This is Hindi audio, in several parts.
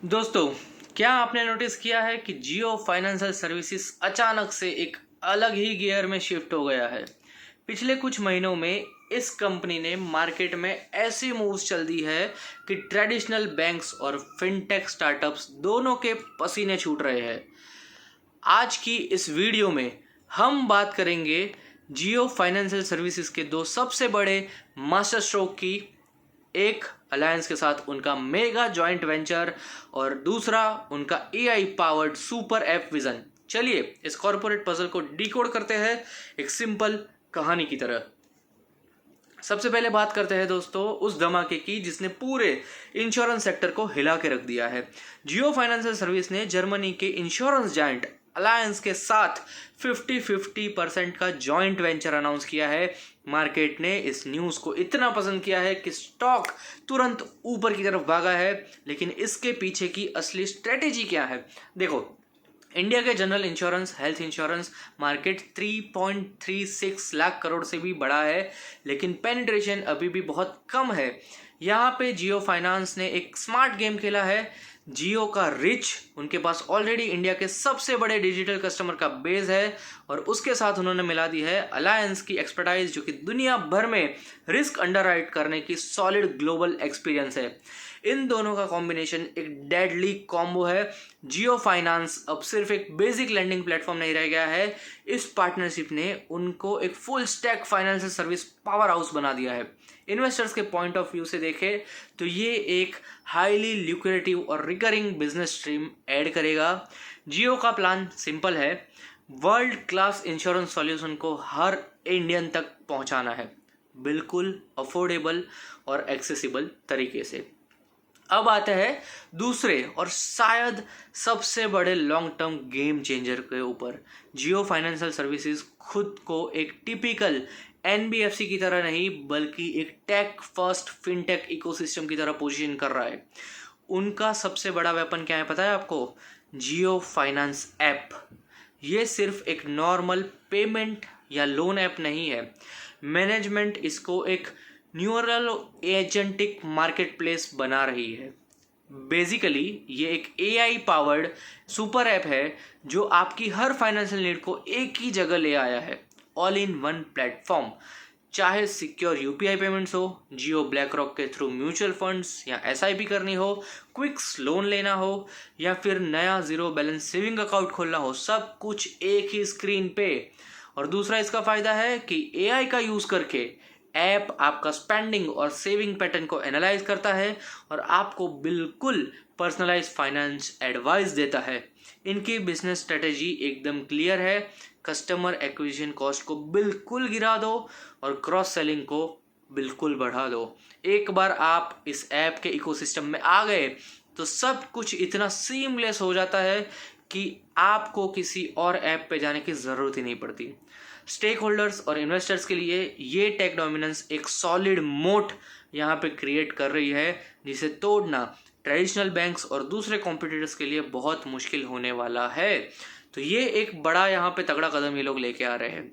दोस्तों, क्या आपने नोटिस किया है कि जियो फाइनेंशियल सर्विसेज अचानक से एक अलग ही गियर में शिफ्ट हो गया है। पिछले कुछ महीनों में इस कंपनी ने मार्केट में ऐसी मूव्स चल दी है कि ट्रेडिशनल बैंक्स और फिनटेक स्टार्टअप्स दोनों के पसीने छूट रहे हैं। आज की इस वीडियो में हम बात करेंगे जियो फाइनेंशियल सर्विसेज के दो सबसे बड़े मास्टर स्ट्रोक की, एक अलायंस के साथ उनका मेगा जॉइंट वेंचर और दूसरा उनका AI powered super app vision. चलिए इस कॉर्पोरेट पजल को डिकोड करते हैं एक सिंपल कहानी की तरह। सबसे पहले बात करते हैं दोस्तों उस धमाके की जिसने पूरे इंश्योरेंस सेक्टर को हिला के रख दिया है। जियो फाइनेंशियल सर्विस ने जर्मनी के इंश्योरेंस जायंट अलायंस के साथ 50-50% का जॉइंट वेंचर अनाउंस किया है। मार्केट ने इस न्यूज़ को इतना पसंद किया है कि स्टॉक तुरंत ऊपर की तरफ भागा है। लेकिन इसके पीछे की असली स्ट्रेटेजी क्या है? देखो, इंडिया के general insurance health insurance market 3.36 lakh crore से भी बड़ा है, लेकिन पेनिट्रेशन अभी भी बहुत कम है। यहाँ पे जियो फाइनेंस ने एक स्मार्ट गेम खेला है। जियो का रिच, उनके पास ऑलरेडी इंडिया के सबसे बड़े डिजिटल कस्टमर का बेस है और उसके साथ उन्होंने मिला दी है अलायंस की एक्सपर्टाइज, जो कि दुनिया भर में रिस्क अंडरराइट करने की सॉलिड ग्लोबल एक्सपीरियंस है। इन दोनों का कॉम्बिनेशन एक डेडली कॉम्बो है। जियो फाइनेंस अब सिर्फ एक बेसिक लैंडिंग प्लेटफॉर्म नहीं रह गया है, इस पार्टनरशिप ने उनको एक full stack financial service power house बना दिया है। इन्वेस्टर्स के पॉइंट ऑफ व्यू से देखें तो ये एक हाईली ल्यूक्रेटिव और रिकरिंग बिजनेस स्ट्रीम ऐड करेगा। जियो का प्लान सिंपल है, वर्ल्ड क्लास इंश्योरेंस सॉल्यूशन को हर इंडियन तक पहुंचाना है, बिल्कुल अफोर्डेबल और एक्सेसिबल तरीके से। अब आते हैं दूसरे और शायद सबसे बड़े लॉन्ग टर्म गेम चेंजर के ऊपर। जियो फाइनेंशियल सर्विसेज खुद को एक टिपिकल एनबीएफसी की तरह नहीं, बल्कि एक टेक फर्स्ट फिनटेक इकोसिस्टम की तरह पोजीशन कर रहा है। उनका सबसे बड़ा वेपन क्या है पता है आपको? जियो फाइनेंस ऐप। ये सिर्फ एक नॉर्मल पेमेंट या लोन ऐप नहीं है। मैनेजमेंट इसको एक न्यूरल एजेंटिक मार्केट प्लेस बना रही है। बेसिकली ये एक एआई पावर्ड सुपर ऐप है जो आपकी हर फाइनेंशियल नीड को एक ही जगह ले आया है, ऑल इन वन प्लेटफॉर्म। चाहे सिक्योर यूपीआई पेमेंट्स हो, जियो ब्लैक रॉक के थ्रू म्यूचुअल फंड्स या एसआईपी करनी हो, क्विक्स लोन लेना हो या फिर नया जीरो बैलेंस सेविंग अकाउंट खोलना हो, सब कुछ एक ही स्क्रीन पे। और दूसरा इसका फायदा है कि एआई का यूज करके ऐप आपका स्पेंडिंग और सेविंग पैटर्न को एनालाइज करता है और आपको बिल्कुल पर्सनलाइज फाइनेंस एडवाइस देता है। इनकी बिजनेस स्ट्रेटेजी एकदम क्लियर है, कस्टमर एक्विजिशन कॉस्ट को बिल्कुल गिरा दो और क्रॉस सेलिंग को बिल्कुल बढ़ा दो। एक बार आप इस ऐप के इकोसिस्टम में आ गए तो सब कुछ इतना सीमलेस हो जाता है कि आपको किसी और ऐप पे जाने की ज़रूरत ही नहीं पड़ती। स्टेक होल्डर्स और इन्वेस्टर्स के लिए ये टेक डोमिनेंस एक सॉलिड मोट यहाँ पे क्रिएट कर रही है, जिसे तोड़ना ट्रेडिशनल बैंक्स और दूसरे कॉम्पिटिटर्स के लिए बहुत मुश्किल होने वाला है। तो ये एक बड़ा यहाँ पे तगड़ा कदम ये लोग लेके आ रहे हैं।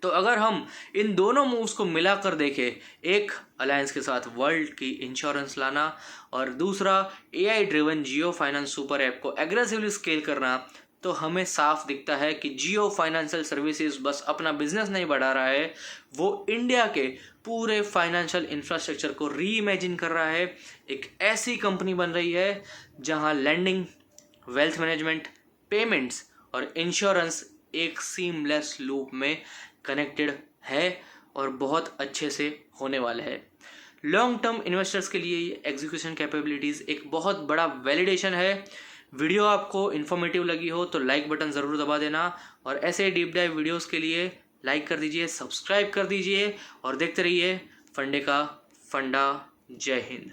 तो अगर हम इन दोनों मूव्स को मिलाकर देखें, एक अलायंस के साथ वर्ल्ड की इंश्योरेंस लाना और दूसरा एआई ड्रिवन जियो फाइनेंस सुपर ऐप को एग्रेसिवली स्केल करना, तो हमें साफ दिखता है कि जियो फाइनेंशियल सर्विसेज बस अपना बिजनेस नहीं बढ़ा रहा है, वो इंडिया के पूरे फाइनेंशियल इंफ्रास्ट्रक्चर को री इमेजिन कर रहा है। एक ऐसी कंपनी बन रही है जहां लैंडिंग, वेल्थ मैनेजमेंट, पेमेंट्स और इंश्योरेंस एक सीमलेस लूप में कनेक्टेड है और बहुत अच्छे से होने वाला है। लॉन्ग टर्म इन्वेस्टर्स के लिए ये एग्जीक्यूशन कैपेबिलिटीज़ एक बहुत बड़ा वैलिडेशन है। वीडियो आपको इन्फॉर्मेटिव लगी हो तो लाइक बटन ज़रूर दबा देना और ऐसे डीप डाइव वीडियोस के लिए लाइक कर दीजिए, सब्सक्राइब कर दीजिए और देखते रहिए फंडे का फंडा। जय हिंद।